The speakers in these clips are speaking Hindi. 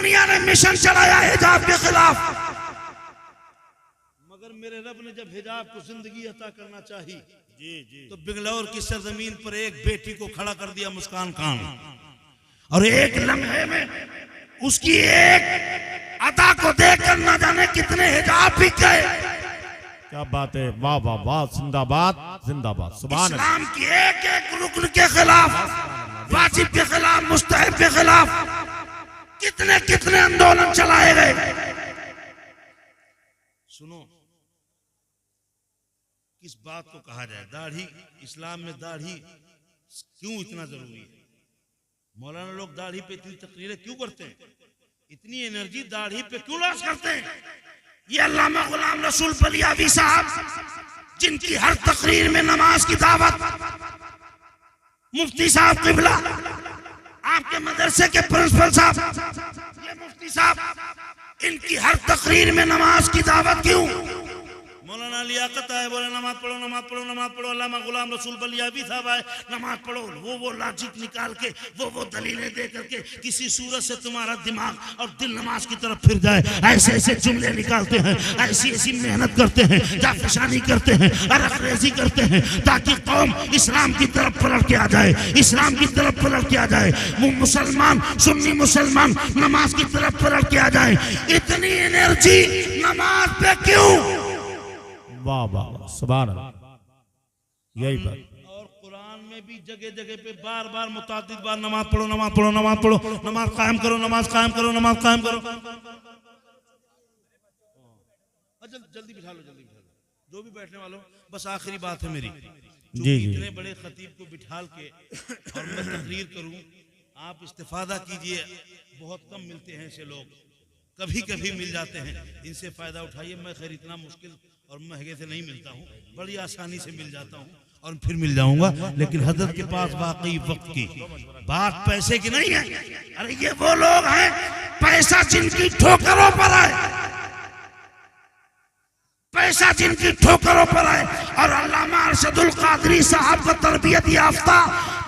दुनिया ने मिशन चलाया हिजाब के खिलाफ, मगर मेरे रब ने जब हिजाब को जिंदगी अता करना चाहिए तो बिगलौर की सरजमीन पर एक बेटी को खड़ा कर दिया, मुस्कान खान, और एक लम्हे में उसकी एक अदा को देखकर न जाने कितने हिजाब बिक गए। क्या बात है, वाह वाह वाह, जिंदाबाद जिंदाबाद। सुभान अल्लाह। इस्लाम की एक एक रुकन के खिलाफ, वाजिब के खिलाफ, मुस्तहब के खिलाफ कितने कितने आंदोलन चलाए गए। सुनो किस बात को कहा जाए, दाढ़ी, इस्लाम में दाढ़ी क्यों इतना जरूरी है? मौलाना लोग दाढ़ी पे इतनी तकरीरें क्यों करते हैं, इतनी एनर्जी दाढ़ी पे क्यों लॉस करते हैं? ये अल्लामा गुलाम रसूल बलियावी साहब, जिनकी हर तकरीर में नमाज की दावत, मुफ्ती साहब किबला, आपके मदरसे के प्रिंसिपल साहब, ये मुफ्ती साहब, इनकी हर तकरीर में नमाज की दावत क्यों? मौलाना लियाकत आए बोले नमाज पढ़ो नमाज पढ़ो नमाज पढ़ो, अल्लामा गुलाम रसूल बलियावी साहब आए नमाज पढ़ो, वो लॉजिक निकाल के वो दलीलें दे करके किसी सूरत से तुम्हारा दिमाग और दिल नमाज की तरफ फिर जाए, ऐसे ऐसे जुमले निकालते हैं, ऐसी ऐसी मेहनत करते हैं, जाफिशानी करते हैं, अरखरेजी करते हैं, ताकि कौम इस्लाम की तरफ पलट के आ जाए, इस्लाम की तरफ पलट के आ जाए, वो मुसलमान सुन्नी मुसलमान नमाज की तरफ पलट के आ जाए। इतनी एनर्जी नमाज पे क्यों? वाह वाह, सुभान अल्लाह। यही बात। और कुरान में भी जगह जगह पे बार बार मुतादिद बार नमाज पढ़ो नमाज पढ़ो नमाज पढ़ो, नमाज कायम करो नमाज कायम करो नमाज कायम करो। जल्दी बिठा लो, जल्दी बिठा लो, जो भी बैठने वालों, बस आखिरी बात है मेरी, जी इतने बड़े खतीब को बिठाल के और मैं तकरीर करूं, आप इस्तिफादा कीजिए, बहुत कम मिलते हैं ऐसे लोग, कभी कभी मिल जाते हैं, इनसे फायदा उठाइए। मैं खैर इतना मुश्किल और महंगे से नहीं मिलता हूँ, बड़ी आसानी से मिल जाता हूँ और फिर मिल जाऊंगा, लेकिन हजरत के पास वाकई वक्त की बात पैसे की नहीं है। अरे ये वो लोग हैं पैसा जिनकी ठोकरों पर आए, पैसा जिनकी ठोकरों पर आए, और अल्लामा अरशदुल कादरी साहब का तरबियत याफ्ता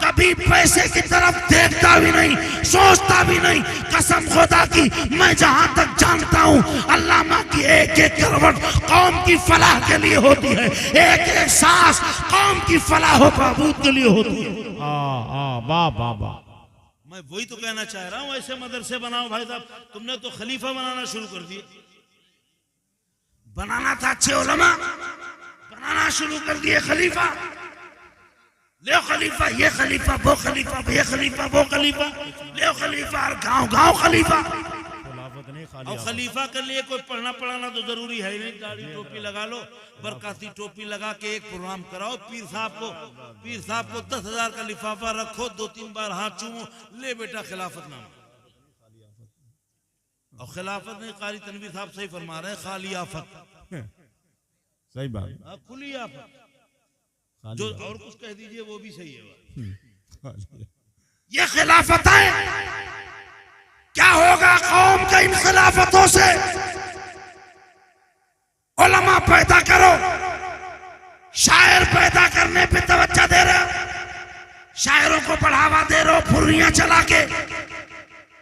कभी पैसे की तरफ देखता भी नहीं, सोचता भी नहीं। कसम खुदा की मैं जहां तक जानता हूं, अल्लामा की एक एक करवट कौम की फलाह के लिए होती है, एक एक सांस कौम की फलाह व बहबूद के लिए होती है। वाह वाह वाह। मैं वही तो कहना चाह रहा हूं, ऐसे मदरसे बनाओ भाई साहब, तुमने तो खलीफा बनाना शुरू कर दिए। बनाना था अच्छे उलमा, बनाना शुरू कर दिए खलीफा, ले खलीफा, ये खलीफा, वो खलीफा, ये खलीफा, वो खलीफा, ले खलीफा, और गांव गांव खलीफा। और खलीफा के लिए कोई पढ़ना पढ़ाना तो जरूरी है नहीं, दाढ़ी टोपी लगा लो, बरकाती टोपी लगा के एक प्रोग्राम कराओ, पीर साहब को 10,000 का लिफाफा रखो, 2-3 बार हाथ चूमो, ले बेटा खिलाफत नाम। और खिलाफत नहीं, कारी तनवीर साहब सही फरमा रहे हैं, खाली आफत, सही बात, खुली आफत, जो और कुछ कह दीजिए वो भी सही है। ये खिलाफत है, क्या होगा कौम के इन खिलाफतों से? उलमा पैदा करो, शायर पैदा करने पे तवज्जो दे रहे हो, शायरों को बढ़ावा दे रहे हो, फुर्रियां चला के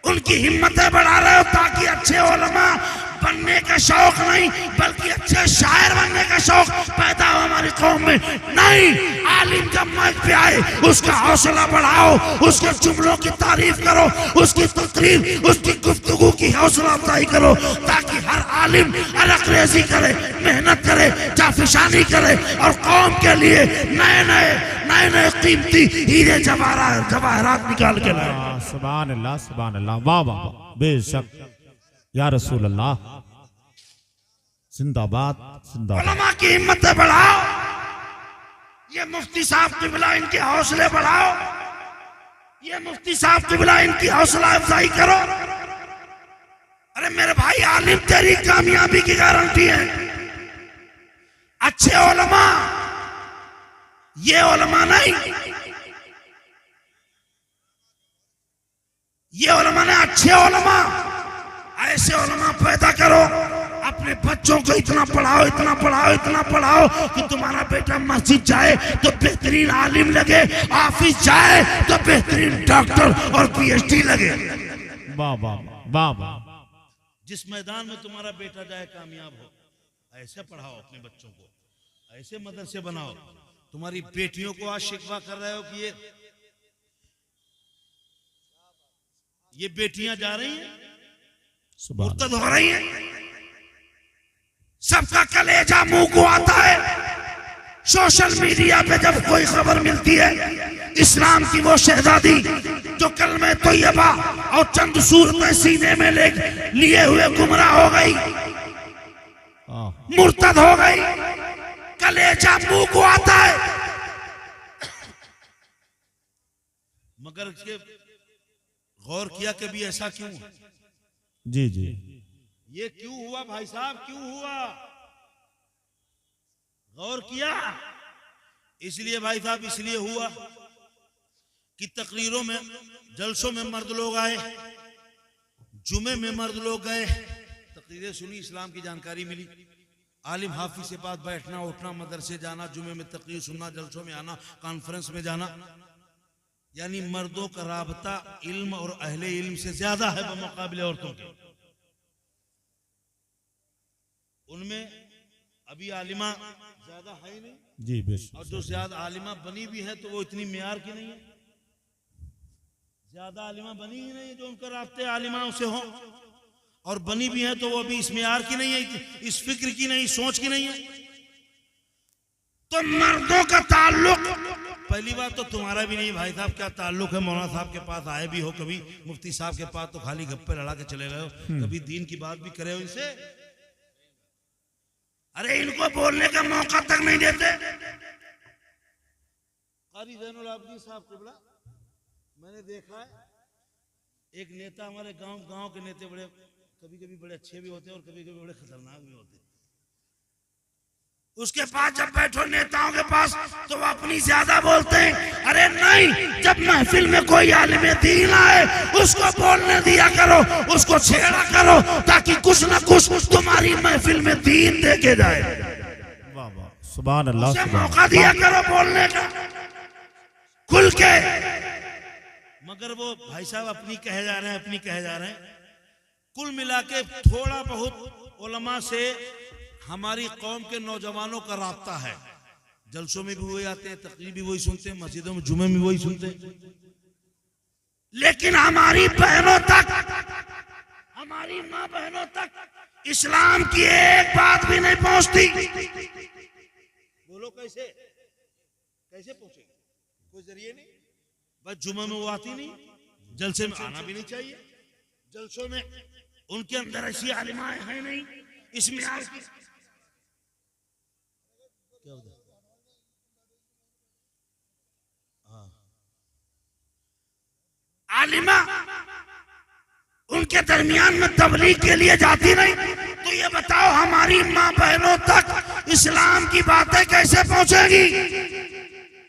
उनकी हिम्मतें बढ़ा रहे हो, ताकि अच्छे उलमा बनने का शौक नहीं बल्कि अच्छे शायर बनने का शौक पैदा हो हमारी कौम में। नहीं, आलिम जब मंच पे आए उसका हौसला बढ़ाओ, उसके जुमलों की तारीफ करो, उसकी तकरीर, उसकी गुफ्तगू की हौसला अफजाई करो, ताकि हर आलिम अलगरेजी करे, मेहनत करे, जाफिशानी करे और कौम के लिए नए नए कीमती हीरे जवाहरात निकाल के लाए। सुभान अल्लाह सुभान अल्लाह, वाह वाह, बेशक या रसूल अल्लाह, जिंदाबाद जिंदाबाद। उलमा की हिम्मतें बढ़ाओ, ये मुफ्ती साहब किबला इनके हौसले बढ़ाओ, ये मुफ्ती साहब किबला इनकी हौसला अफजाई करो। अरे मेरे भाई, आलिम तेरी कामयाबी की गारंटी है। अच्छे उलमा, ये उलमा नहीं, ये उलमा ने अच्छे उलमा, ऐसे उलमा पैदा करो, अपने बच्चों को इतना पढ़ाओ, इतना पढ़ाओ, इतना पढ़ाओ कि तुम्हारा बेटा मस्जिद जाए तो बेहतरीन आलिम लगे, ऑफिस जाए तो बेहतरीन डॉक्टर और PhD लगे। वाह वाह वाह वाह जिस मैदान में तुम्हारा बेटा जाए कामयाब हो, ऐसे पढ़ाओ अपने बच्चों को, ऐसे मदरसे बनाओ। तुम्हारी बेटियों को आज शिकवा कर रहे हो कि ये बेटियां जा रही हैं, सुभान मुर्तद हो रही हैं, सबका कलेजा मुंह को आता है। सोशल मीडिया पे जब कोई खबर मिलती है इस्लाम की वो शहजादी जो कलमे तैयबा और चंद सूरतें सीने में लिए हुए गुमराह हो गई, मुर्तद हो गई, कलेजा मुंह को आता है। मगर इसके गौर किया कभी ऐसा क्यों? जी जी ये क्यों हुआ भाई साहब, क्यों हुआ? गौर किया? इसलिए भाई साहब, इसलिए हुआ कि तकरीरों में, जलसों में मर्द लोग आए, जुमे में मर्द लोग गए, तकरीरें सुनी, इस्लाम की जानकारी मिली, आलिम हाफिज से पास बैठना उठना, मदरसे जाना, जुमे में तकरीर सुनना, जलसों में आना, कॉन्फ्रेंस में जाना, यानी मर्दों का राबता इल्म और अहले इल्म से ज्यादा है बमुकाबिले औरतों के। उनमें अभी आलिमा ज्यादा है ही नहीं जी बेशक, और जो ज्यादा आलिमा बनी भी है तो वो इतनी मेयार की नहीं है, ज्यादा आलिमा बनी ही नहीं जो उनका राब्ते आलिमाओं से हो, और बनी भी है तो वो भी इस मेयार की नहीं है, इस फिक्र की नहीं, सोच की नहीं है। तो मर्दों का ताल्लुक, पहली बात तो तुम्हारा भी नहीं भाई साहब, क्या ताल्लुक है? मौलाना साहब के पास आए भी हो कभी, मुफ्ती साहब के पास तो खाली गप्पे लड़ा के चले गए हो, कभी दीन की बात भी करे हो इनसे? अरे इनको बोलने का मौका तक नहीं देते। कारी ज़ैनुल आबिदीन साहब क़िबला, मैंने देखा है एक नेता, हमारे गांव के नेता बड़े कभी कभी बड़े अच्छे भी होते हैं और कभी कभी बड़े खतरनाक भी होते हैं। उसके पास जब बैठो नेताओं के पास तो वो अपनी ज्यादा बोलते हैं। अरे नहीं, जब महफिल में कोई आलिम दीन आए उसको बोलने दिया करो, उसको छेड़ा करो, ताकि कुछ न कुछ तुम्हारी महफिल में दीन देके जाए। वाह वाह, सुभान अल्लाह, उसे मौका दिया करो बोलने का खुल के। मगर वो भाई साहब अपनी कहे जा रहे हैं, अपनी कहे जा रहे हैं। कुल मिला के थोड़ा बहुत उलमा से हमारी कौम के नौजवानों का राब्ता है, जलसों में भी वही आते हैं, तकरीर भी वही सुनते हैं, मस्जिदों में जुमे में वही सुनते हैं, लेकिन हमारी बहनों तक, हमारी माँ बहनों तक इस्लाम की एक बात भी नहीं पहुंचती। बोलो कैसे कैसे पहुंचेगी? कोई जरिए नहीं, बस जुमे में वो आती नहीं, जलसे में आना भी नहीं चाहिए, जलसों में उनके अंदर ऐसी आलिमाएं हैं नहीं, इसमें क्या होता है? आलिमा उनके दरमियान में तबलीग के लिए जाती नहीं, तो ये बताओ हमारी माँ बहनों तक इस्लाम की बातें कैसे पहुंचेगी?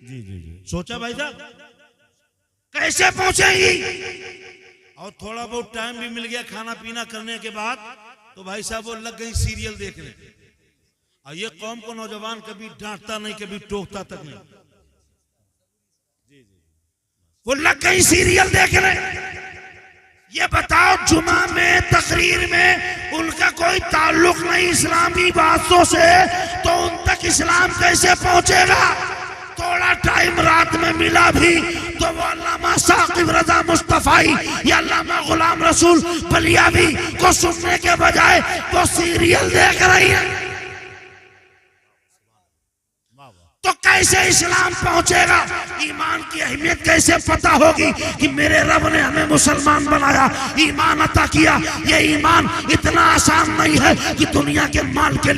जी जी जी, सोचा भाई साहब कैसे पहुंचेगी? और थोड़ा बहुत टाइम भी मिल गया खाना पीना करने के बाद तो भाई साहब वो लग गई सीरियल देखने। और ये कौम को नौजवान कभी डांटता नहीं, कभी टोकता तक नहीं, वो लग गई सीरियल देखने। ये बताओ जुमा में तकरीर में उनका कोई ताल्लुक नहीं इस्लामी बातों से, तो उन तक इस्लाम कैसे पहुंचेगा? थोड़ा टाइम रात में मिला भी तो वो अल्लामा साकिब रजा मुस्तफाई या अल्लामा गुलाम रसूल बलियावी को सुनने के बजाय वो सीरियल देख रही है। तो कैसे इस्लाम पहुंचेगा? ईमान की अहमियत कैसे पता होगी कि मेरे रब ने हमें मुसलमान बनाया, ईमान अता किया। ये ईमान इतना आसान नहीं है कि दुनिया के माल के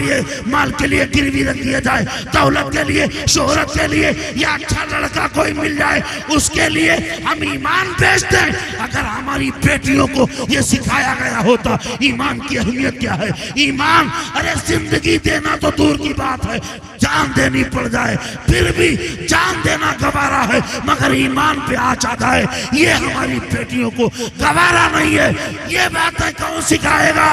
लिए गिरवी रख दिया जाए, दौलत के लिए, शोहरत के लिए, या अच्छा लड़का कोई मिल जाए उसके लिए हम ईमान बेच दें। अगर हमारी बेटियों को ये सिखाया गया होता ईमान की अहमियत क्या है, ईमान, अरे जिंदगी देना तो दूर की बात है, जान देनी पड़ जाए फिर भी जान देना गवारा है, मगर ईमान पे आ जाता है, ये हमारी बेटियों को गवारा नहीं है। ये बातें कौन सिखाएगा?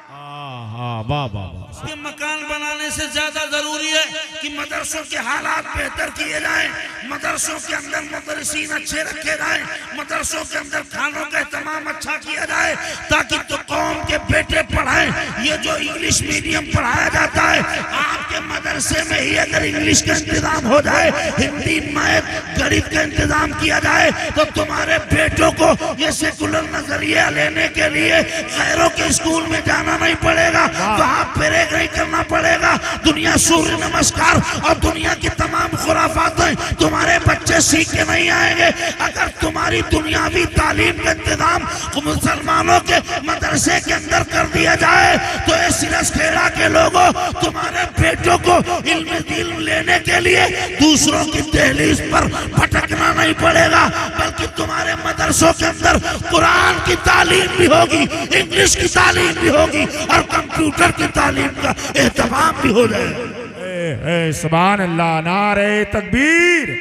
हाँ हाँ, वाह वाह वाह, के मकान बनाने से ज्यादा जरूरी है कि मदरसों के हालात बेहतर किए जाएं, मदरसों के अंदर मुदर्रिसीन अच्छे रखे जाएं, मदरसों के अंदर खानों का एहतमाम अच्छा किया जाए ताकि तो कौम के बेटे पढ़ाएं। ये जो इंग्लिश मीडियम पढ़ाया जाता है, आपके मदरसे में ही अगर इंग्लिश का इंतजाम हो जाए, हिंदी मैथ गणित का इंतजाम किया जाए तो तुम्हारे बेटों को ये सेकुलर नजरिया लेने के लिए गैरों के स्कूल में जाना नहीं पड़ेगा, वहां परेड नहीं करना पड़ेगा। दुनिया सूर्य नमस्कार और दुनिया की तमाम खुराफातें तुम्हारे बच्चे सीख के नहीं आएंगे। अगर तुम्हारी दुनियावी तालीम का इंतजाम मुसलमानों के मदरसे के अंदर कर दिया जाए तो ये सिरसखेड़ा के लोगों तुम्हारे बेटों को इल्म दीन लेने के लिए दूसरों की दहलीज पर भटकना नहीं पड़ेगा, बल्कि तुम्हारे मदरसों के अंदर कुरान की तालीम भी होगी, इंग्लिश की तालीम भी होगी और कंप्यूटर की तालीम का एहतमाम भी हो जाएगा। सुभान अल्लाह, नारे तकबीर,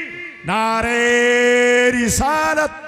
नारे रिसालत,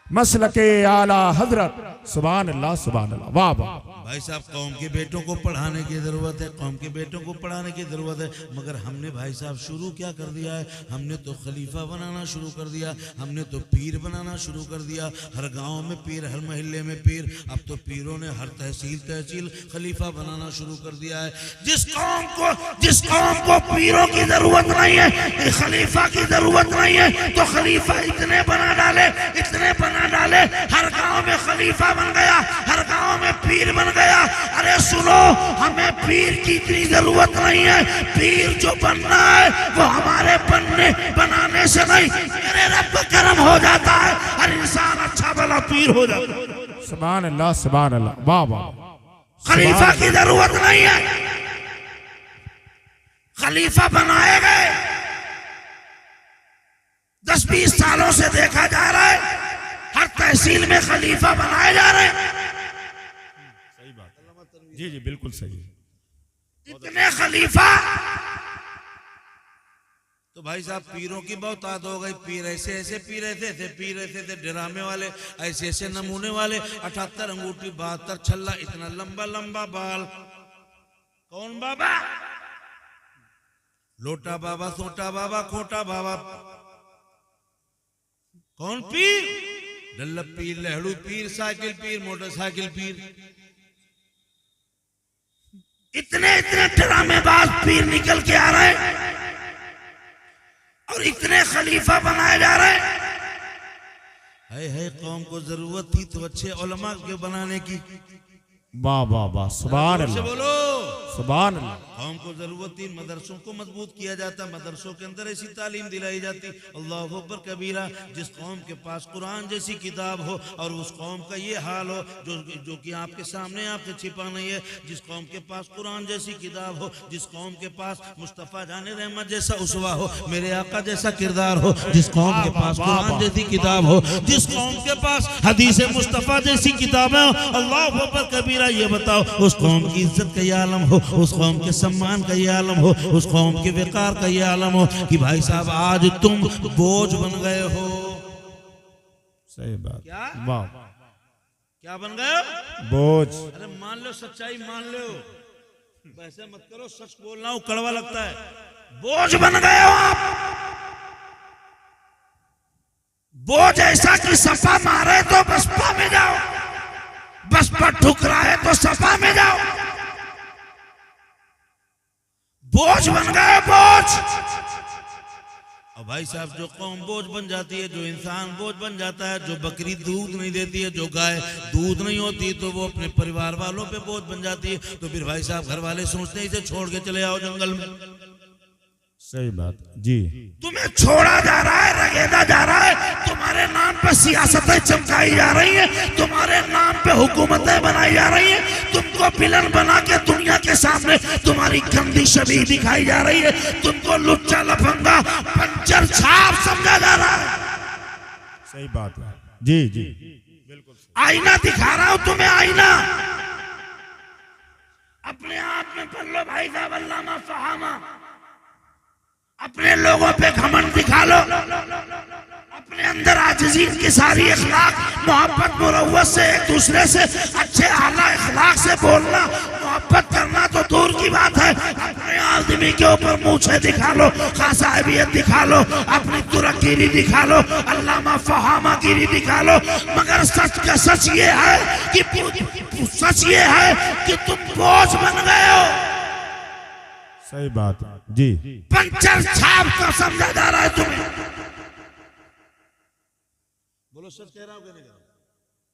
मसलके आला हजरत, सुभान अल्लाह, सुभान अल्लाह, वाह वाह। भाई साहब, कौम के बेटों को पढ़ाने की जरूरत है, कौम के बेटों को पढ़ाने की जरूरत है, मगर हमने भाई साहब शुरू क्या कर दिया है? हमने तो खलीफा बनाना शुरू कर दिया, हमने तो पीर बनाना शुरू कर दिया। हर गांव में पीर, हर मोहल्ले में पीर। अब तो पीरों ने हर तहसील तहसील खलीफा बनाना शुरू कर दिया है। जिस कौम को पीरों की जरूरत नहीं है, खलीफा की जरूरत नहीं है, तो खलीफा इतने बना डाले, इतने बना डाले, हर गांव में खलीफा बन गया, हर गांव में पीर बन गया। अरे सुनो, हमें पीर की इतनी जरूरत नहीं है, पीर जो बनना है वो हमारे बनाने से नहीं, मेरे रब का करम हो जाता है, हर इंसान अच्छा भला पीर हो जाता है। सुभान अल्लाह, सुभान अल्लाह, वाह वाह। खलीफा की जरूरत नहीं है, खलीफा बनाए गए 10-20 सालों से देखा जा रहा है, हर तहसील में खलीफा बनाए जा रहे हैं। जी जी बिल्कुल सही। इतने खलीफा, तो भाई साहब पीरों की बहुत आदत हो गई। पीर ऐसे ऐसे पीर ऐसे थे, पीर ऐसे थे ड्रामे वाले, ऐसे ऐसे नमूने वाले, 78 अंगूठी 72 छल्ला, इतना लंबा लंबा बाल। कौन बाबा? लोटा बाबा, सोटा बाबा, खोटा बाबा। कौन पीर? डल्लभ पीर, लहड़ू पीर, साइकिल पीर, मोटरसाइकिल पीर। इतने इतने ड्रामेबाज पीर निकल के आ रहे हैं और इतने खलीफा बनाए जा रहे हैं। है कौम को जरूरत थी तो अच्छे उलमा के बनाने की। वाह वाह वाह, सुभान अल्लाह, बोलो सुभान अल्लाह। कौम को जरूरत थी, मदरसों को मजबूत किया जाता, मदरसों के अंदर ऐसी तालीम दिलाई जाती। अल्लाह अकबर कबीरा। जिस कौम के पास कुरान जैसी किताब हो और उस कौम का ये हाल हो जो कि आपके सामने आपसे छिपा नहीं है, जिस कौम के पास कुरान जैसी किताब हो, जिस कौम के पास मुस्तफ़ा जाने रहमत जैसा उसवा हो, मेरे आका जैसा किरदार हो, जिस कौम के पास कुरान जैसी किताब हो, जिस कौम के पास हदीस मुस्तफ़ा जैसी किताबें हो, अल्लाह अकबर कबीरा। ये बताओ, उस कौम की इज्जत का ये आलम हो, उस कौम के सम्मान का ये आलम हो, उस कौम के विकार का ये आलम हो कि भाई साहब आज तुम बोझ बन गए हो। सही बात। क्या? वाह, क्या बन गए? बोझ। अरे मान लो, सच्चाई मान लो, वैसे मत करो, सच बोलना हो कड़वा लगता है। बोझ बन गए हो आप। बोझ ऐसा कि सपा मारे तो बसपा में जाओ, बसपा ठुकराए तो सपा में जाओ। बोझ बन गए, बोझ। और भाई साहब, जो कौम बोझ बन जाती है, जो इंसान बोझ बन जाता है, जो बकरी दूध नहीं देती है, जो गाय दूध नहीं होती, तो वो अपने परिवार वालों पे बोझ बन जाती है। तो फिर भाई साहब घर वाले सोचते हैं इसे छोड़ के चले आओ जंगल में। सही बात जी। तुम्हें छोड़ा जा रहा है, रगेदा जा रहा है, तुम्हारे नाम पे सियासतें चमकाई जा रही हैं, तुम्हारे नाम पे हुकूमतें बनाई जा रही हैं, तुमको विलन बना के दुनिया के सामने तुम्हारी गंदी छवि दिखाई जा रही है, तुमको लुच्चा लफंगा पंचर छाप समझा जा रहा है। सही बात है जी जी बिल्कुल। आईना दिखा रहा हूं तुम्हें, आईना अपने आप में पढ़ लो भाई साहब, अल्लामा फहामा। अपने लोगों पे घमंड दिखा लो, अपने अंदर आजिज़ी की सारी अखलाक, मोहब्बत मुरव्वत से, एक दूसरे से अच्छे आला अखलाक से बोलना, मोहब्बत करना तो दूर की बात है, अपने आदमी के ऊपर मूछे दिखा लो, खासाहिबियत दिखा लो, अपनी तुरकीरी दिखा लो, अल्लामा फहामागिरी दिखा लो, मगर सच का सच ये है कि सच ये है कि तुम बोझ बन गए हो। सही बात जी। पंचर छाप कर समझा जा रहा है तुम्हें। बोलो सच कह रहा हूं कि नहीं कह रहा हूं?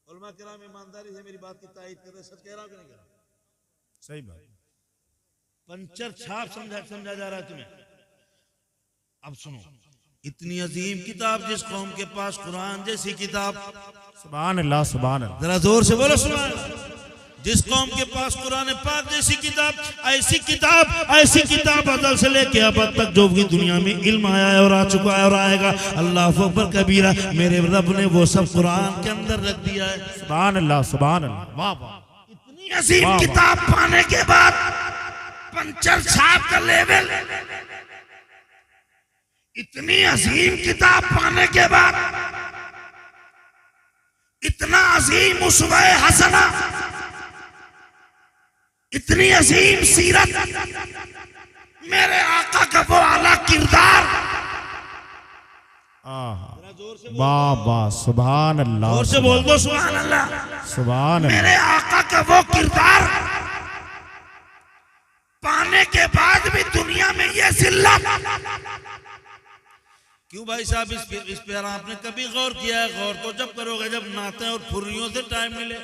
उलमा किराम ईमानदारी से मेरी बात की तायीद कर रहे, सच कह रहा हूं कि नहीं कह रहा हूं? सही बात। पंचर छाप समझा जा रहा है तुम्हें। अब सुनो, इतनी अजीम किताब जिस कौम के पास कुरान जैसी किताब, सुभान अल्लाह सुभान अल्लाह, जरा जोर से बोलो सुभान अल्लाह। जिस कौम के पास कुरान पाक जैसी किताब, ऐसी किताब अज़ल से लेके अब तक जो भी दुनिया में इल्म आया है और आ चुका है और आएगा, अल्लाह अकबर कबीरा, मेरे रब ने वो सब कुरान के अंदर रख दिया है। सुभान अल्लाह सुभान अल्लाह, वाह वाह। इतनी अजीम किताब पाने के बाद पंचर छाप का लेवल, इतनी अजीम किताब पाने के बाद इतना अजीम उसवा हसना, इतनी अजीम सीरत, मेरे आका का वो आला किरदार, वाह वाह सुभान अल्लाह, जोर से बोल दो सुभान अल्लाह, सुभान अल्लाह। मेरे आका का वो किरदार पाने के बाद भी दुनिया में ये जिल्लत क्यों? भाई साहब इस पर आपने कभी गौर किया है? गौर तो जब करोगे जब नाते और फुर्रियों से टाइम मिले।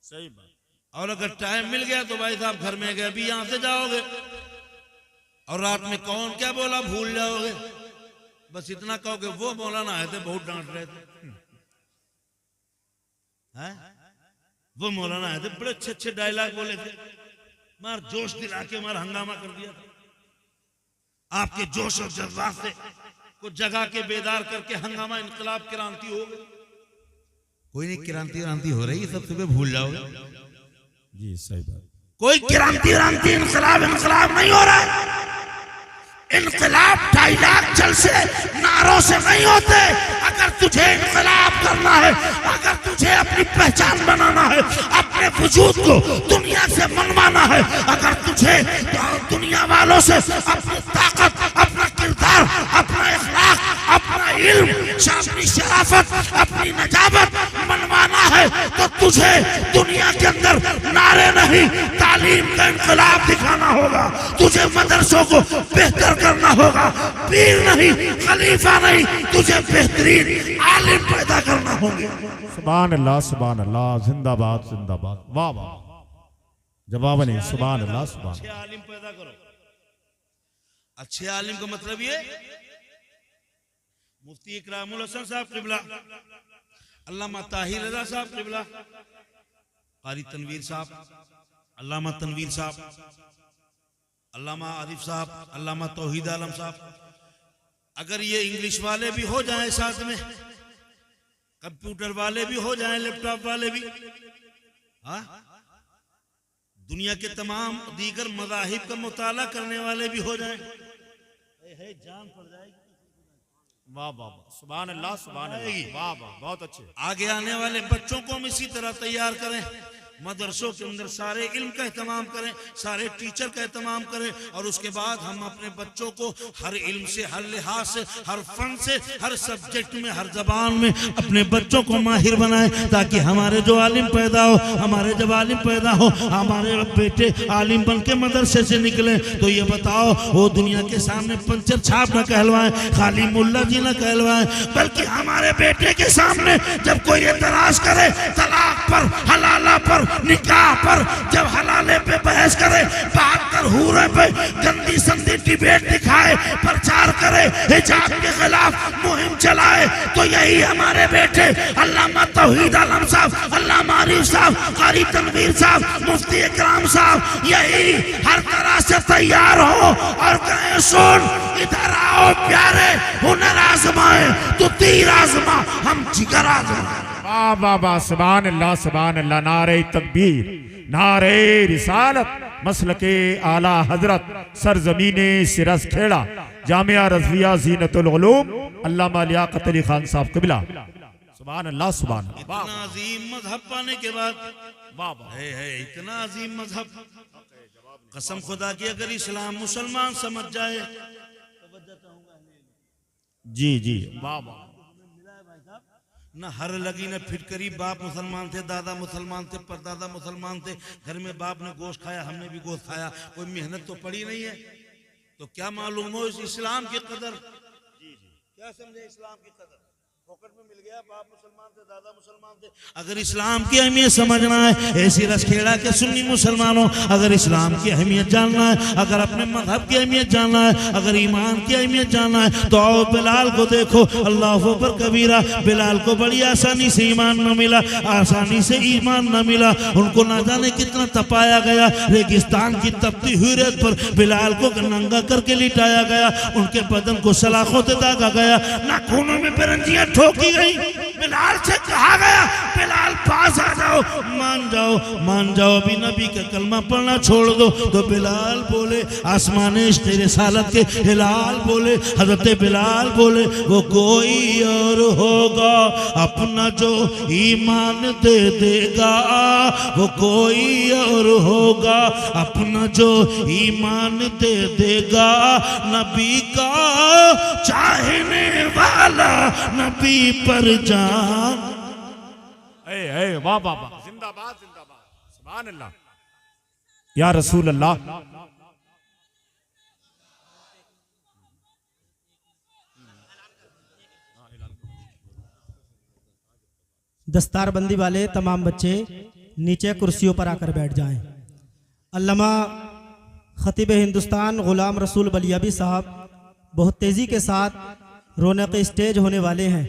सही बात। और अगर टाइम मिल गया तो भाई साहब घर में गए अभी यहां से जाओगे और रात में कौन क्या बोला भूल जाओगे। बस इतना कहोगे वो मौलाना आए थे बहुत डांट रहे थे, हैं? वो मौलाना आए थे बड़े अच्छे अच्छे डायलॉग बोले थे, मार जोश दिला के मार हंगामा कर दिया था। आपके जोश और जज्बात से को जगा के बेदार करके हंगामा इनकलाब क्रांति हो गई। कोई नहीं क्रांति हो रही, सब सुबह भूल जाओगे जी। सही बात। कोई क्रांति इनकलाब नहीं हो रहा है। इनकलाब डायलॉग जल से नारों से नहीं होते। अगर तुझे इनकलाब करना है, अगर तुझे अपनी पहचान बनाना है, अपने वजूद को दुनिया से मनवाना है, अगर तुझे दुनिया वालों से अपनी ताकत, अपना किरदार, अपना इखलाक, अपना इल्म, अपनी शराफत, अपनी नजाबत मनवाना है तो तुझे दुनिया के अंदर नारे नहीं तालीम का इनकलाब दिखाना होगा। तुझे मदरसों को बेहतर करना होगा, पीर नहीं खलीफा नहीं, तुझे बेहतरीन आलिम पैदा करना होगा। सुभान अल्लाह जिंदाबाद जिंदाबाद, वाह वाह। जवाब नहीं, सुभान अल्लाह सुभान। अच्छे आलिम पैदा करो। अच्छे आलिम का मतलब ये मुफ्ती इकरामुल हसन साहब क़िबला, अल्लामा ताहिर रज़ा साहब क़िबला, क़ारी तनवीर साहब, अल्लामा तनवीर साहब, अल्लामा आरिफ साहब, अल्लामा तौहीद आलम साहब, अगर ये इंग्लिश वाले भी हो जाएं साथ में, कंप्यूटर वाले भी हो जाएं, लैपटॉप वाले भी, हाँ, दुनिया के तमाम दीगर मज़ाहिब का मुताला करने वाले भी हो जाएं, जान पड़ जाएगी। वाह वाह सुभान अल्लाह सुभान अल्लाह, वाह वाह बहुत अच्छे। आगे आने वाले बच्चों को हम इसी तरह तैयार करें, मदरसों के अंदर सारे इल्म का एहतमाम करें, सारे टीचर का एहतमाम करें, और उसके बाद हम अपने बच्चों को हर इल्म से, हर लिहाज से, हर फन से, हर सब्जेक्ट में, हर जबान में अपने बच्चों को माहिर बनाएं, ताकि हमारे जो आलिम पैदा हो, हमारे जब आलिम पैदा हो, हमारे बेटे आलिम बन के मदरसे से निकले तो ये बताओ वो दुनिया के सामने पंचर छाप न कहलवाएं, खाली मुल्ला जी न कहलवाएं, बल्कि हमारे बेटे के सामने जब कोई एतराज करे तलाक पर, हलाला पर, निकाह पर, जब हलाले पे बहस करे, 72 हूरे पे गंदी संदी डिबेट दिखाए, प्रचार करे, हिजाब के खिलाफ मुहिम चलाए, तो यही हमारे बेटे अल्लामा तौहीद आलम साहब, अल्लामा आरिफ साहब, क़ारी तनवीर साहब, मुफ्ती इकराम साहब, यही हर तरह से तैयार हो और कहें सुन इधर आओ प्यारे, हुनर आजमाए तो तीर आजमा, हम जिगर आजमाए। वाह वाह वाह सुभान अल्लाह, नारे तकबीर, नारे रिसालत, मसलके आला हजरत, सरजमीने सिरस खेड़ा, जामिया रज़विया ज़ीनतुल उलूम, अल्लामा लियाकत अली खान साहब क़िबला। सुभान अल्लाह सुभान अल्लाह। वाह इतना अजीम मजहब पाने के बाद वाह वाह। है इतना अजीम मजहब, कसम खुदा की अगर इस्लाम मुसलमान समझ जाए। जी जी वाह वाह। न हर लगी न फिटकरी, बाप मुसलमान थे, दादा मुसलमान थे, परदादा मुसलमान थे, घर में बाप ने गोश्त खाया, हमने भी गोश्त खाया, कोई मेहनत तो पड़ी नहीं है। तो क्या मालूम हो इस इस्लाम की कदर, क्या समझे इस्लाम की कदर, फोकट में मिल गया, बाप मुसलमान थे, दादा मुसलमान थे। अगर इस्लाम की अहमियत समझना है, ऐसी रसखेड़ा के सुन्नी मुसलमानों, अगर इस्लाम की अहमियत जानना है, अगर अपने मजहब की अहमियत जानना है, अगर ईमान की अहमियत जानना है, तो आओ बिलाल को देखो। अल्लाह अकबर कबीरा। बिलाल को बड़ी आसानी से ईमान न मिला, आसानी से ईमान न मिला। उनको ना जाने कितना तपाया गया, रेगिस्तान की तपती हुई रेत पर बिलाल को नंगा करके लिटाया गया, उनके बदन को सलाखों से दागा गया, नाखूनों में बिरंजियां ठोकी गई। बिलाल से कहा गया बिलाल पास आ जाओ, मान जाओ, अभी नबी का कलमा पढ़ना छोड़ दो। तो बिलाल बोले आसमाने तेरे सालत के हिलाल बोले, हजरत बिलाल बोले वो कोई और होगा अपना जो ईमान दे देगा, वो कोई और होगा अपना जो ईमान दे देगा। नबी का चाहने वाला नबी पर जान। वाह वाह वाह। जिंदाबाद जिंदाबाद। सुभान अल्लाह या रसूल अल्लाह। दस्तारबंदी वाले तमाम बच्चे नीचे कुर्सियों पर आकर बैठ जाएं। अल्लामा खतीब हिंदुस्तान गुलाम रसूल बलियाबी साहब बहुत तेज़ी के साथ रौनक स्टेज होने वाले हैं।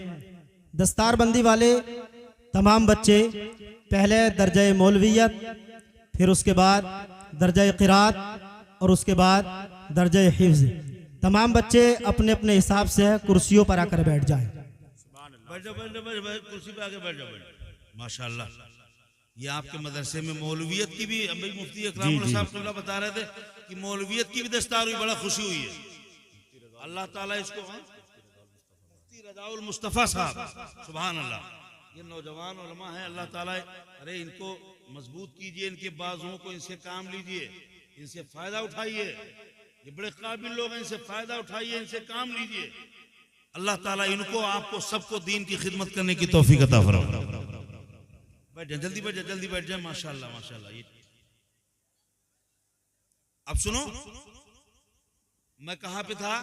दस्तारबंदी वाले तमाम बच्चे पहले दर्जा मौलवियत, फिर उसके बाद दर्जा क़िरात और उसके बाद दर्जा हिफ्ज़, तमाम बच्चे अपने अपने हिसाब से कुर्सियों पर आकर बैठ जाएं। बैठ जाओ, कुर्सी पे आके बैठ जाओ। माशाल्लाह, ये आपके मदरसे में मौलवियत की भी, अभी मुफ्ती अकराम साहब बता रहे थे कि मौलवियत की भी दस्तार हुई, बड़ा खुशी हुई है। अल्लाह ताला इसको मुफ्ती रजाउल मुस्तफ़ा साहब, सुभान अल्लाह, ये नौजवान उलमा है, अल्लाह ताला अरे इनको मजबूत कीजिए, इनके बाजुओं को, इनसे काम लीजिए, इनसे फायदा उठाइए। ये बड़े काबिल लोग हैं, इनसे फायदा उठाइए, इनसे काम लीजिए। अल्लाह ताला इनको आपको सबको दीन की खिदमत करने की तौफीक अता फरमाए। बैठ जाए, जल्दी बैठ जाए, जल्दी बैठ जाए। माशाल्लाह माशाल्लाह। ये अब सुनो, मैं कहां पे था?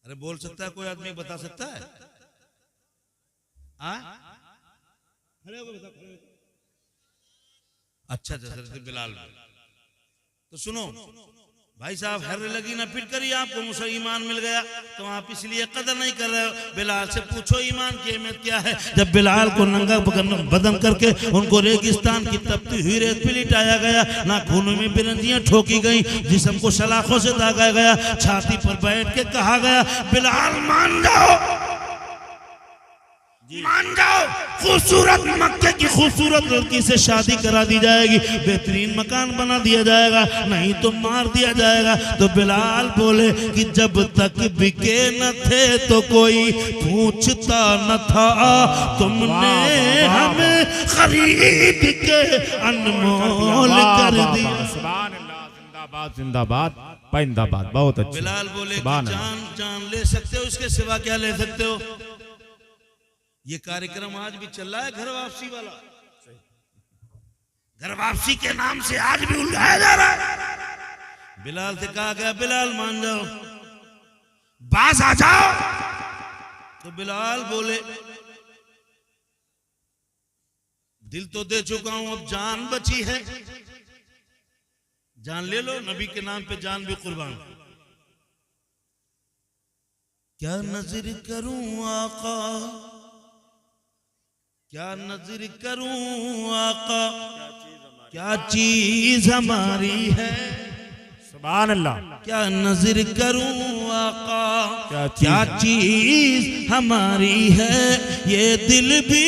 अरे बोल सकता है कोई आदमी, बता सकता है? खड़े हो गए, बता खड़े हो। अच्छा बिलाल। तो सुनो भाई साहब, हर लगी ना फिट करिए, आपको मुझसे ईमान मिल गया तो आप इसलिए कदर नहीं कर रहे हो। बिलाल से पूछो ईमान की अहमियत क्या है। जब बिलाल को नंगा बदन करके उनको रेगिस्तान की तपती हुई रेत पे लिटाया गया, नाखूनों में बिरंजियां ठोकी गई, जिस्म को सलाखों से दागा गया, छाती पर बैठ के कहा गया बिलाल मान जाओ, मान जाओ, खूबसूरत मक्के की खूबसूरत लड़की से शादी करा दी जाएगी, बेहतरीन मकान बना दिया जाएगा, नहीं तो मार दिया जाएगा। तो बिलाल बोले कि जब तक बिके न थे तो कोई पूछता न था, तुमने हमें खरीद के अनमोल कर दिया। सुभान अल्लाह। जिंदाबाद जिंदाबाद पाइंदाबाद। बहुत अच्छा। बिलाल बोले जान ले सकते हो, इसके सिवा क्या ले सकते हो? ये कार्यक्रम आज भी चल रहा है, घर वापसी वाला। घर वापसी के नाम से आज भी उल्लाया जा रहा है। बिलाल से कहा गया बिलाल मान जाओ, बाज आ जाओ। तो बिलाल बोले दिल तो दे चुका हूं, अब जान बची है, जान ले लो, नबी के नाम पे जान भी कुर्बान। क्या नजर करूं आका, क्या नजर करूं आका, क्या चीज हमारी है। सुभान अल्लाह। क्या नजर करूं आका, क्या चीज हमारी है। ये दिल भी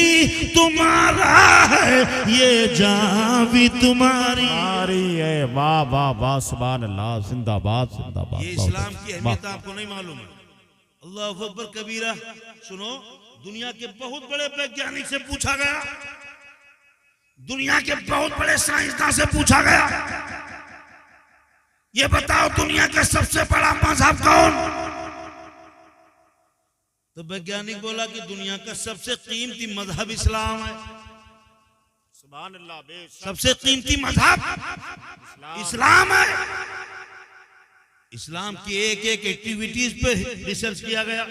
तुम्हारा है, ये जान भी तुम्हारी है। वाह वाह वाह। सुभान अल्लाह। जिंदाबाद जिंदाबाद। ये इस्लाम की अहमियत आपको नहीं मालूम है। अल्लाहु अकबर कबीरा। सुनो, दुनिया के बहुत बड़े वैज्ञानिक से पूछा गया, दुनिया के बहुत बड़े साइंसदान से पूछा गया, ये बताओ दुनिया का सबसे बड़ा मजहब कौन? तो वैज्ञानिक बोला कि दुनिया का सबसे कीमती मजहब इस्लाम है। सुभान अल्लाह, सबसे कीमती मजहब इस्लाम है। इस्लाम की एक एक एक्टिविटीज पे रिसर्च किया गया,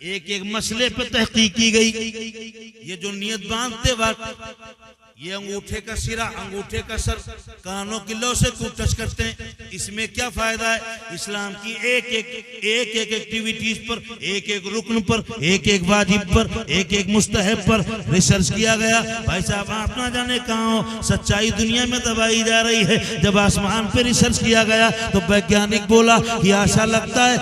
एक एक मसले पे तहकीक की गई। ये जो नियत बांधते वक्त ये अंगूठे का सिरा, अंगूठे का सर कानों की लौ से क्यों टच करते हैं, इसमें क्या फायदा है? इस्लाम की एक एक एक्टिविटीज पर, एक एक रुकन पर, एक एक वाजिब पर, एक एक मुस्तहब पर रिसर्च किया गया। भाई साहब, आप ना जाने कहाँ हो, सच्चाई दुनिया में दबाई जा रही है। जब आसमान पे रिसर्च किया गया तो वैज्ञानिक बोला कि ऐसा लगता है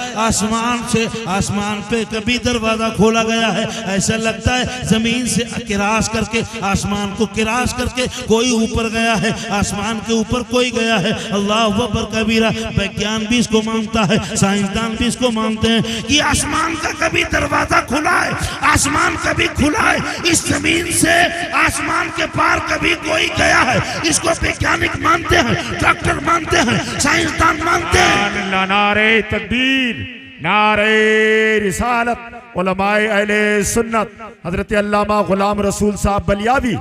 आसमान पे कभी दरवाजा खोला गया है, ऐसा लगता है जमीन से किरास करके आसमान को किरास करके कोई ऊपर गया है, आसमान के ऊपर कोई गया है। अल्लाह अकबर कबीरा। विज्ञान भी इसको मानता है, साइंसदान भी इसको मानते हैं कि आसमान का कभी दरवाजा खुला है, आसमान कभी खुला है, इस जमीन से आसमान के पार कभी कोई गया है। इसको वैज्ञानिक मानते हैं, डॉक्टर मानते हैं, साइंसदान मानते हैं। नारे तकबीर, नारे रिसालत। उलमाए अहले सुन्नत हजरत अल्लामा गुलाम रसूल साहब बलियावी,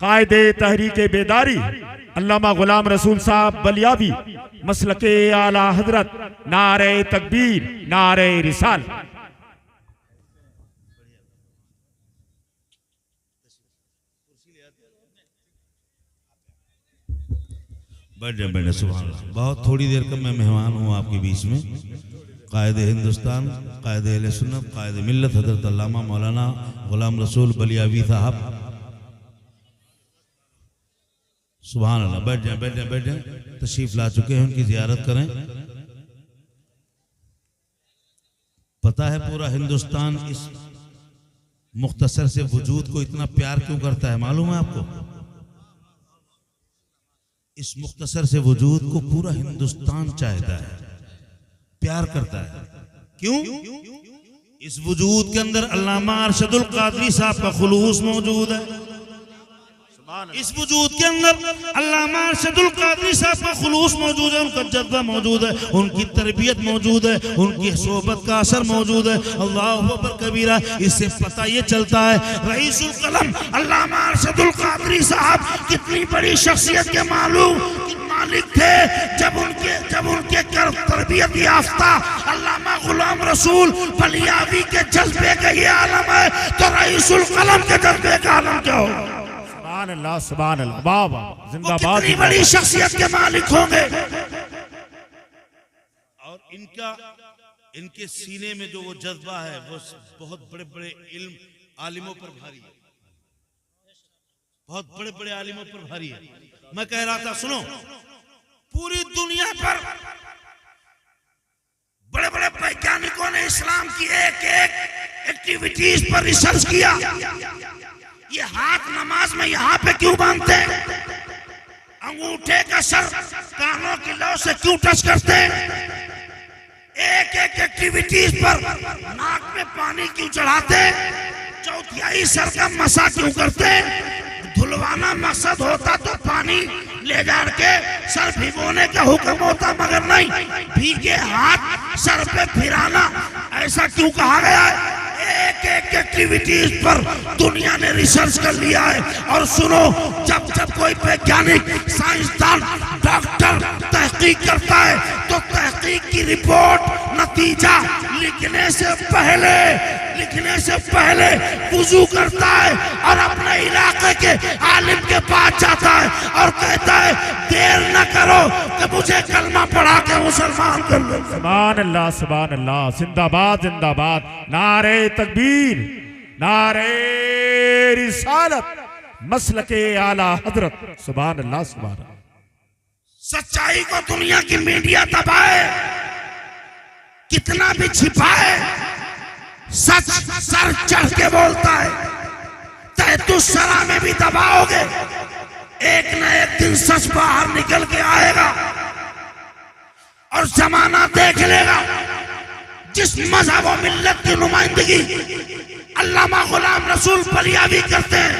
कायदे तहरीके बेदारी अल्लामा गुलाम रसूल साहब बलियावी, मसलके आला हजरत, नारे तकबीर, नारे रिसाल। बैठे सुभान अल्लाह। बहुत थोड़ी देर का मैं मेहमान हूँ आपके बीच में। कायदे हिंदुस्तान, कायदे अहले सुन्नत, कायदे मिल्लत हजरत अल्लामा मौलाना गुलाम रसूल बलियावी साहब, सुभान अल्लाह। बैठ जाए, बैठ जाए, बैठ जाए। तशरीफ ला चुके हैं, उनकी जियारत करें। पता है पूरा हिंदुस्तान इस मुख्तसर से वजूद को इतना प्यार क्यों करता है? मालूम है आपको? इस मुख्तसर से वजूद को पूरा हिंदुस्तान चाहता है, प्यार करता है। क्यों? इस वजूद के अंदर अल्लामा अरशदुल कादरी साहब का खुलूस मौजूद है। इस वजूद के अंदर अल्लामा अरशदुल कादरी साहब का खुलूस मौजूद है, उनका जज्बा मौजूद है, उनकी तरबियत मौजूद है, उनकी सोहबत का असर मौजूद है। अल्लाहु अकबर कबीरा। इससे पता ये चलता है रईसुल कलम अल्लामा अरशदुल कादरी साहब कितनी बड़ी शख्सियत के मालिक थे। जब उनके तरबियत याफ्ता अल्लामा गुलाम रसूल बलियावी के जज्बे का ये आलम है, तो रईसुल कलम के जज्बे का आलम क्या होगा? सुभान अल्लाह, सुभान अल्लाह, वाह वाह, जिंदाबाद। कितनी बड़ी शख्सियत के मालिक होंगे। और इनके सीने में जो वो जज्बा है वो बहुत बड़े बड़े इल्म आलिमों पर भारी है, बहुत बड़े बड़े आलिमों पर भारी है। मैं कह रहा था, सुनो, पूरी दुनिया पर बड़े बड़े वैज्ञानिकों ने इस्लाम की एक एक एक्टिविटीज पर रिसर्च किया। ये हाथ नमाज में यहाँ पे क्यों बांधते हैं? अंगूठे का सर कानों की लौ से क्यों टच करते हैं? एक एक एक्टिविटीज पर नाक में पानी क्यों चढ़ाते हैं? चौथियाई सर का मसा क्यों करते हैं? धुलवाना मकसद होता तो पानी ले जाकर के सर भिगोने का हुक्म होता, मगर नहीं, भीगे हाथ सर पे फिराना, ऐसा क्यों कहा गया है? एक एक एक्टिविटीज पर दुनिया ने रिसर्च कर लिया है। और सुनो, जब कोई वैज्ञानिक, साइंसदान, डॉक्टर तहकीक करता है तो तहकीक की रिपोर्ट, नतीजा लिखने से पहले वुजू करता है और अपने इलाके के आलिम के पास जाता है और कहता है देर न करो कि मुझे कलमा पढ़ा के मुसलमान कर लो। सुभान अल्लाह, सुभान अल्लाह, जिंदाबाद, जिंदाबाद। नारे तकबीर, नारे रिसालत, मसलके आला हजरत। सुभान अल्लाह, सुभान अल्लाह। सच्चाई को दुनिया की मीडिया दबाए, कितना भी छिपाए, सच सर चढ़ के बोलता है। तहतुस सरा में भी दबाओगे, एक न एक दिन सच बाहर निकल के आएगा और जमाना देख लेगा। जिस मजहब और मिल्लत की नुमाइंदगी अल्लामा गुलाम रसूल बलियावी करते हैं,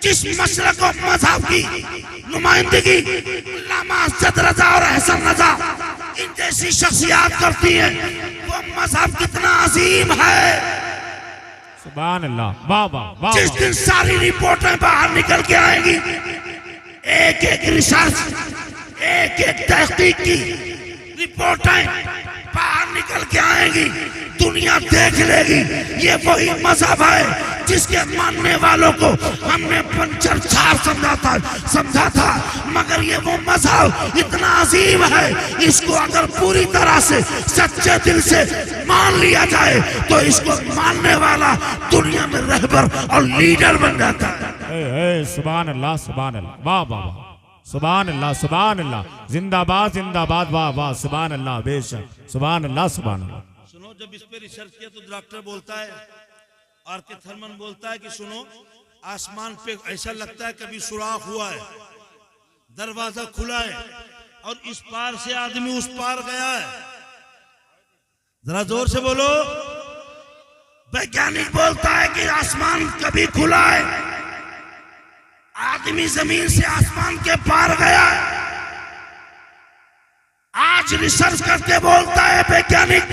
जिस मसलक और मजहब की नुमाइंदगी अल्लामा असद रजा और अहसन रजा इन जैसी शख्सियात करती हैं, वो मजहब कितना अजीम है। सुभान अल्लाह, वाह वाह वाह। जिस दिन सारी रिपोर्टें बाहर निकल के आएंगी, एक एक रिसर्च, एक एक तहकीक की रिपोर्टें बाहर निकल के आएंगी, दुनिया देख लेगी ये वही मजहब है जिसके मानने वालों को हमने पंचर छार समझा था, मगर ये वो मजहब इतना अजीम है, इसको अगर पूरी तरह से सच्चे दिल से मान लिया जाए तो इसको मानने वाला दुनिया में रहबर और लीडर बन जाता है। सुभान अल्लाह, सुभान अल्लाह, वाह वाह वाह, सुभान अल्लाह, सुभान अल्लाह, जिंदाबाद जिंदाबाद, वाह वाह, सुभान अल्लाह, बेशक, सुभान अल्लाह, सुभान अल्लाह। सुनो, जब इस पे रिसर्च किया तो डॉक्टर बोलता है, आर के थर्मन बोलता है कि सुनो, आसमान पे ऐसा लगता है कभी सुराख हुआ है, दरवाजा खुला है और इस पार से आदमी उस पार गया है। जरा जोर से बोलो। वैज्ञानिक बोलता है कि आसमान कभी खुला है, आदमी जमीन से आसमान के पार गया है। आज रिसर्च करके बोलता है वैज्ञानिक,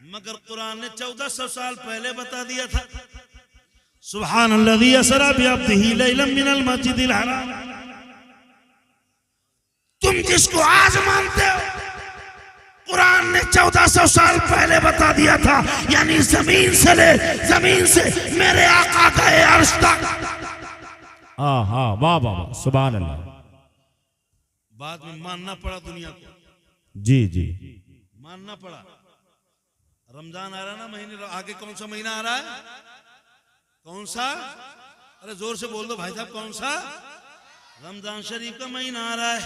मगर कुरान ने 1400 साल पहले बता दिया था। सुब्हानल्लाज़ी असरा बिअब्दिही लैलन मिनल मस्जिदिल हराम। तुम जिसको आज मानते हो, कुरान ने 1400 साल पहले बता दिया था, यानी जमीन से मेरे आका गए अर्श तक। हाँ हाँ, वाह वाह वाह, सुभान अल्लाह। बाद में मानना पड़ा दुनिया को, जी जी, मानना पड़ा। रमजान आ रहा ना महीने, आगे कौन सा महीना आ रहा है? कौन सा? अरे जोर से बोल दो भाई साहब, कौन सा? रमजान शरीफ का महीना आ रहा है।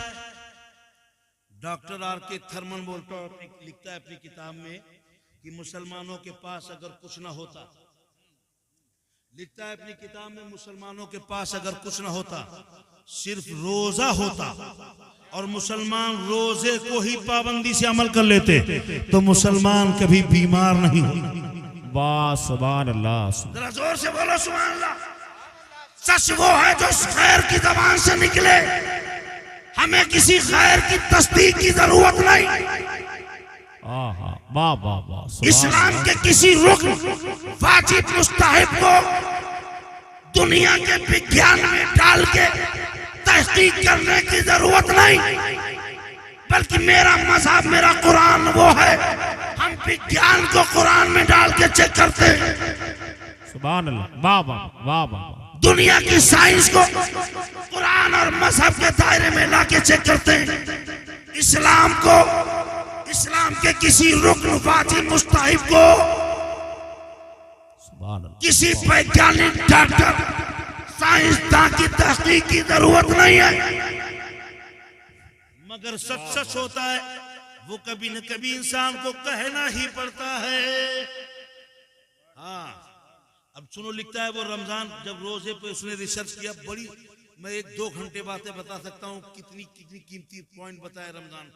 डॉक्टर आर के थर्मन बोलता है, लिखता है अपनी किताब में कि मुसलमानों के पास अगर कुछ ना होता, लिखता है अपनी किताब में, मुसलमानों के पास अगर कुछ ना होता, सिर्फ रोजा होता और मुसलमान रोजे को ही पाबंदी से अमल कर लेते तो मुसलमान कभी बीमार नहीं होता। वाह, सुभान अल्लाह। जरा जोर से बोलो सुभान अल्लाह। सच वो है जो खैर की जबान से निकले, हमें किसी खैर की तस्दीक की जरूरत नहीं। वाह वाह वाह। इस्लाम के किसी रुकन, वाजिब, मुस्तहिब को दुनिया के विज्ञान में डाल के तहकीक करने की जरूरत नहीं, बल्कि मेरा मजहब, मेरा कुरान वो है, हम विज्ञान को कुरान में डाल के चेक करते हैं। सुभान अल्लाह, वाह वाह वाह वाह। दुनिया की साइंस को कुरान और मजहब के दायरे में लाके चेक करते हैं। इस्लाम को, इस्लाम के किसी रुकन, वाजिब, मुस्तहिब को किसी वैज्ञानिक, डॉक्टर, साइंसदान की तहकीक की जरूरत नहीं है। मगर सच होता है, वो कभी न कभी इंसान को कहना ही पड़ता है। हाँ, अब सुनो, लिखता है वो रमजान, जब रोजे पे उसने रिसर्च किया, बड़ी, मैं 1-2 घंटे बातें बता सकता हूँ, कितनी कीमती पॉइंट बताया रमजान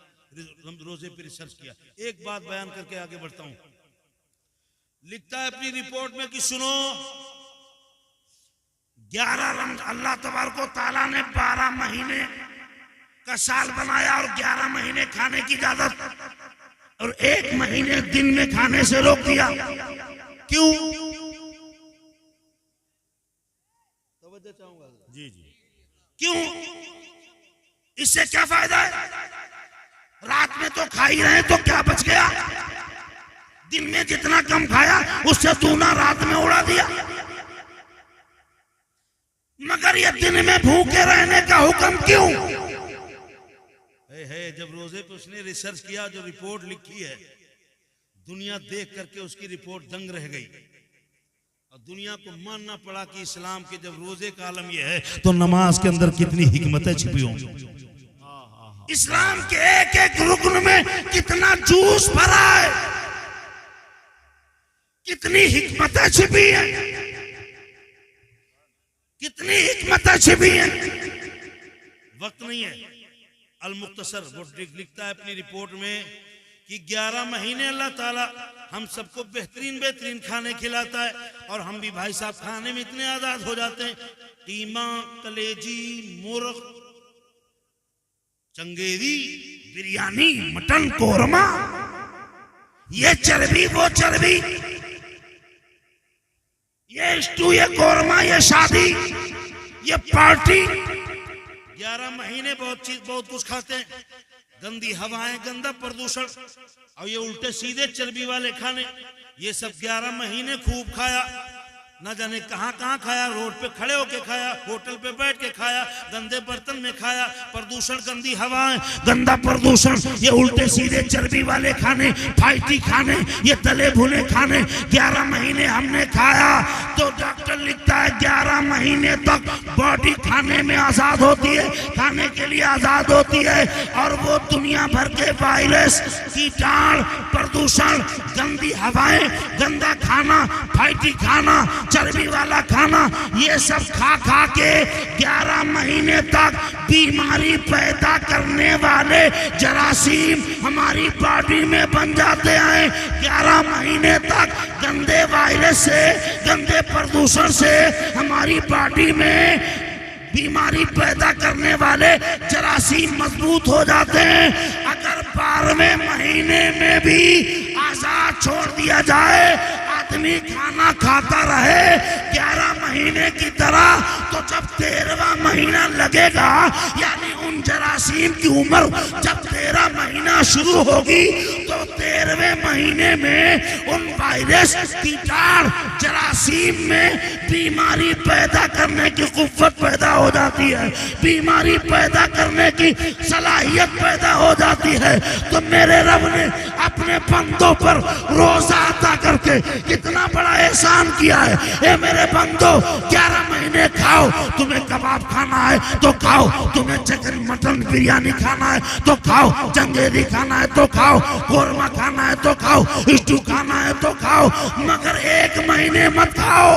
रोजे पे रिसर्च किया। एक बात बयान करके आगे बढ़ता हूँ। लिखता है अपनी रिपोर्ट में कि सुनो, 11 अल्लाह तबारक व तआला ने 12 महीने का साल बनाया और 11 महीने खाने की इजाजत और 1 महीने दिन में खाने से रोक दिया। क्यों? तवज्जो चाहूंगा। जी जी। क्यों? इससे क्या फायदा है? रात में तो खा ही रहे, तो क्या बच गया? दिन में जितना कम खाया उससे दूना रात में उड़ा दिया। मगर ये दिन में भूखे रहने का हुक्म क्यों? जब रोजे पे उसने रिसर्च किया, जो रिपोर्ट लिखी है, दुनिया देख करके उसकी रिपोर्ट दंग रह गई और दुनिया को मानना पड़ा कि इस्लाम के जब रोजे का आलम यह है तो नमाज के अंदर कितनी हिकमतें छिपी होंगी। इस्लाम के एक एक रुकन में कितना जूस भरा है, कितनी हिकमतें छिपी हैं, कितनी हिकमतें छिपी हैं। वक्त नहीं है। अल मुख्तसर वो लिखता है अपनी रिपोर्ट में कि 11 महीने अल्लाह ताला हम सबको बेहतरीन बेहतरीन खाने खिलाता है और हम भी भाई साहब खाने में इतने आजाद हो जाते हैं। कीमा, कलेजी, मुर्ग, चंगेरी, बिरयानी, मटन, कोरमा, ये चर्बी वो चर्बी, ये स्टू, ये कोरमा, ये शादी, ये पार्टी। 11 महीने बहुत कुछ खाते हैं। गंदी हवाएं, गंदा प्रदूषण और ये उल्टे सीधे चर्बी वाले खाने, ये सब 11 महीने खूब खाया। न जाने कहां कहां खाया, रोड पे खड़े होके खाया, होटल पे बैठ के खाया, गंदे बर्तन में खाया, प्रदूषण, गंदी हवाएं, गंदा प्रदूषण, ये उल्टे सीधे चर्बी वाले खाने, फाइटी खाने, ये तले भुने खाने 11 महीने हमने खाया। तो डॉक्टर लिखता है 11 महीने तक बॉडी खाने में आजाद होती है, खाने के लिए आजाद होती है और वो दुनिया भर के वायरस, कीटाणु, प्रदूषण, गंदी हवाएं, गंदा खाना, फाइटी खाना, चर्बी वाला खाना, ये सब खा खा के 11 महीने तक बीमारी पैदा करने वाले जरासीम हमारी बॉडी में बन जाते हैं। 11 महीने तक गंदे वायरस से, गंदे प्रदूषण से हमारी बॉडी में बीमारी पैदा करने वाले जरासीम मजबूत हो जाते हैं। अगर 12वें महीने में भी आजाद छोड़ दिया जाए, आदमी खाना खाता रहे 11 महीने की तरह, तो जब 13वां महीना लगेगा, यानी उन जरासीम की उम्र जब 13 महीना शुरू होगी, तो 13वें महीने में उन वायरस, कीटाणु, जरासीम में बीमारी पैदा करने की कुव्वत पैदा हो जाती है, बीमारी पैदा करने की सलाहियत पैदा हो जाती है। तो मेरे रब ने अपने बंदों पर रोजा अदा करके कितना बड़ा एहसान किया है। ए मेरे बंदो, 11 महीने खाओ, तुम्हें कबाब खाना है तो खाओ, तुम्हें चिकन, मटन, बिरयानी खाना है तो खाओ, चंगेरी खाना है तो खाओ, कोरमा खाना है तो खाओ, स्टू खाना है तो खाओ, मगर 1 महीने मत खाओ।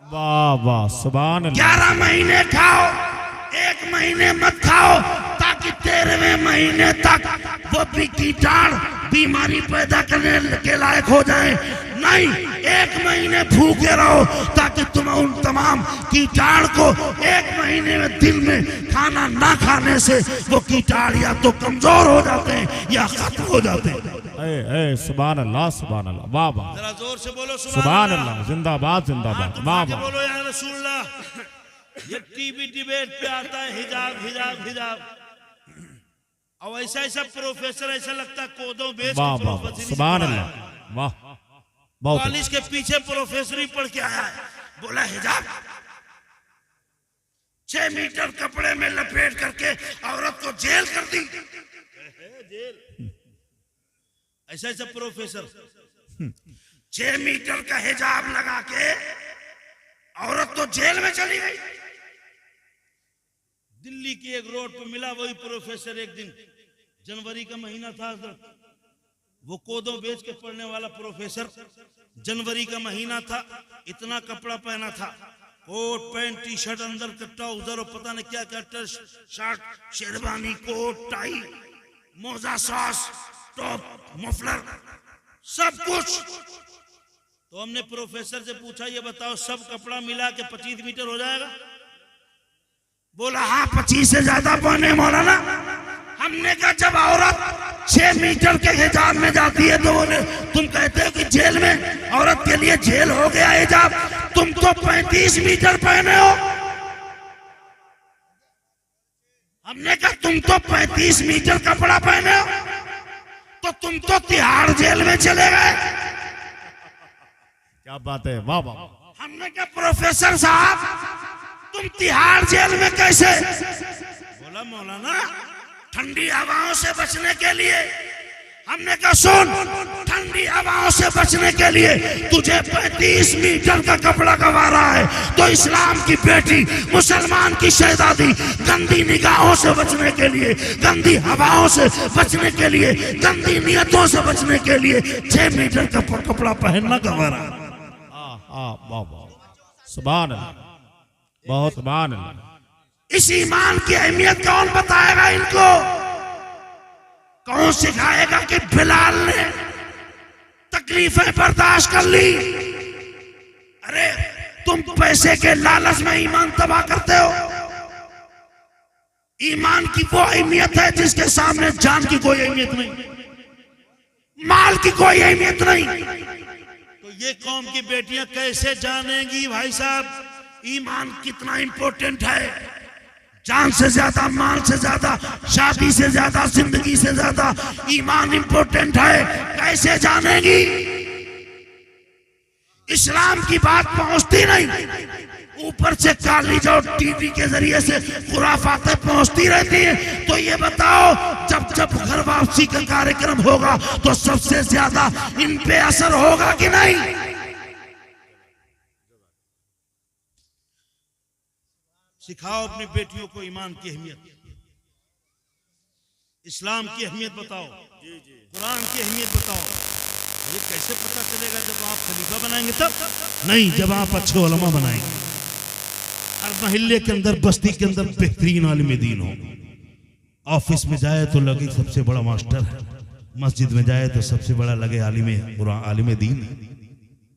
वाह वाह, सुभान अल्लाह। 11 महीने खाओ, 1 महीने मत खाओ, ताकि 13वें महीने तक वो भी कीटाणु बीमारी पैदा करने के लायक हो जाए। नहीं, 1 महीने भूखे रहो, ताकि तुम उन तमाम कीटाणु को 1 महीने में दिन में खाना ना खाने से वो कीटाणु या तो कमजोर हो जाते हैं या खत्म हो जाते हैं। सुभान अल्लाह, सुभान अल्लाह, वाह वाह, जरा जोर से बोलो सुभान अल्लाह, जिंदाबाद जिंदाबाद, वाह वाह, बोलो या रसूलुल्लाह। ये टीवी डिबेट पे आता है हिजाब हिजाब हिजाब, और ऐसा ऐसा प्रोफेसर, ऐसा लगता है कोदों बेच वाह वाह, सुभान अल्लाह, वाह, बहुत कॉलेज के पीछे प्रोफेसरी पढ़ के आया है, बोला हिजाब 6 मीटर कपड़े में लपेट करके औरत को जेल कर दी। जेल, ऐसा ऐसा प्रोफेसर 6 मीटर का हिजाब लगा के औरत तो जेल में चली गई। दिल्ली की एक रोड पे मिला वही प्रोफेसर, एक दिन जनवरी का महीना था, वो कोदों बेच के पढ़ने वाला प्रोफेसर, जनवरी का महीना था, इतना कपड़ा पहना था, कोट पैंट टी शर्ट, अंदर का ट्राउजर और पता नहीं क्या क्या, शर्ट, शेरवानी, कोट, टाई, मोजा, सॉस, टॉप, मफलर, सब कुछ। तो हमने प्रोफेसर से पूछा, ये बताओ सब कपड़ा मिला के 25 मीटर हो जाएगा? बोला हाँ 25 से ज्यादा पहने मौलाना। हमने कहा जब औरत 6 मीटर के हिजाब में जाती है तो बोले तुम कहते हो कि जेल में औरत के लिए जेल हो गया हिजाब, तुम तो 35 मीटर पहने हो। हमने कहा तुम तो 35 मीटर कपड़ा पहने हो, तो तुम तो तिहाड़ जेल में चले गए। क्या बात है, वाह वाह। हमने कहा प्रोफेसर साहब तुम तिहाड़ जेल में कैसे? बोला मौलाना ठंडी हवाओं से बचने के लिए। हमने कहा सुन, ठंडी हवाओं से बचने के लिए तुझे 35 मीटर का कपड़ा गंवारा है, तो इस्लाम की बेटी, मुसलमान की शहजादी गंदी निगाहों से बचने के लिए, गंदी हवाओं से बचने के लिए, गंदी नियतों से बचने के लिए 6 मीटर का कपड़ा पहनना गंवारा। सुभान अल्लाह, बहुत सुभान अल्लाह। इस ईमान की अहमियत कौन बताएगा इनको? कौन सिखाएगा कि बिलाल ने तकलीफें बर्दाश्त कर ली? अरे तुम पैसे के लालच में ईमान तबाह करते हो। ईमान की वो अहमियत है जिसके सामने जान की कोई अहमियत नहीं, माल की कोई अहमियत नहीं। तो ये कौम की बेटियां कैसे जानेंगी भाई साहब ईमान कितना इंपॉर्टेंट है? जान से ज्यादा, माल से ज्यादा, शादी से ज्यादा, जिंदगी से ज्यादा ईमान इंपॉर्टेंट है। कैसे जानेंगी? इस्लाम की बात पहुंचती नहीं, ऊपर से कॉलेज और टीवी के जरिए से खुराफातें पहुंचती रहती हैं। तो ये बताओ जब जब घर वापसी का कार्यक्रम होगा तो सबसे ज्यादा इन पे असर होगा कि नहीं? सिखाओ अपनी बेटियों को ईमान की अहमियत, इस्लाम की अहमियत बताओ, कुरान की अहमियत बताओ। ये कैसे पता चलेगा? जब आप खलीफा बनाएंगे तब नहीं, जब आप अच्छे उलमा बनाएंगे। हर महल्ले के अंदर, बस्ती के अंदर बेहतरीन आलिम दीन हो। ऑफिस में जाए तो लगे सबसे बड़ा मास्टर है, मस्जिद में जाए तो सबसे बड़ा लगे आलिम दीन।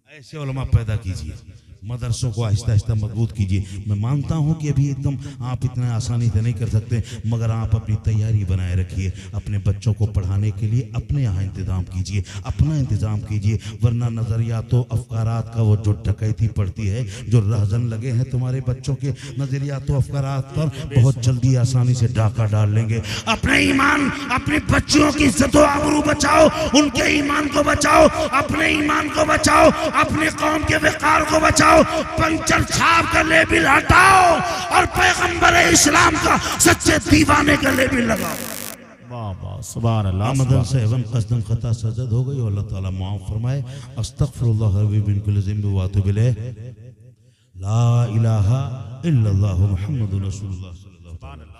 ऐसे उलमा पैदा कीजिए, मदरसों को आहिस्ता आहिस्ता मजबूत कीजिए। मैं मानता हूं कि अभी एकदम आप इतना आसानी से नहीं कर सकते, मगर आप अपनी तैयारी बनाए रखिए। अपने बच्चों को पढ़ाने के लिए अपने यहाँ इंतजाम कीजिए, अपना इंतजाम कीजिए, वरना नज़रियातों अफकारात का वो जो डकैती पड़ती है, जो रहजन लगे हैं तुम्हारे बच्चों के नज़रियातों अफकारात पर, बहुत जल्दी आसानी से डाका डाल लेंगे। अपने ईमान, अपनी बच्चियों की इज्जत व आबरू बचाओ, उनके ईमान को बचाओ, अपने ईमान को बचाओ, अपने कौम के वक़ार को बचाओ। पंचर छाप का लेबिल हटाओ और पैगंबर इस्लाम का सच्चे दीवाने का लेबिल लगाओ। वाह वाह, सुभान अल्लाह। आमदन से एवं कसदन खता सजद हो गई, अल्लाह ताला माफ फरमाए। अस्तगफिरुल्लाह रब्बी मिन कुल्लि ज़ंबि व अतूबु इलैह। ला इलाहा इल्लल्लाहु मुहम्मदुर रसूलुल्लाह सल्लल्लाहु अलैहि वसल्लम।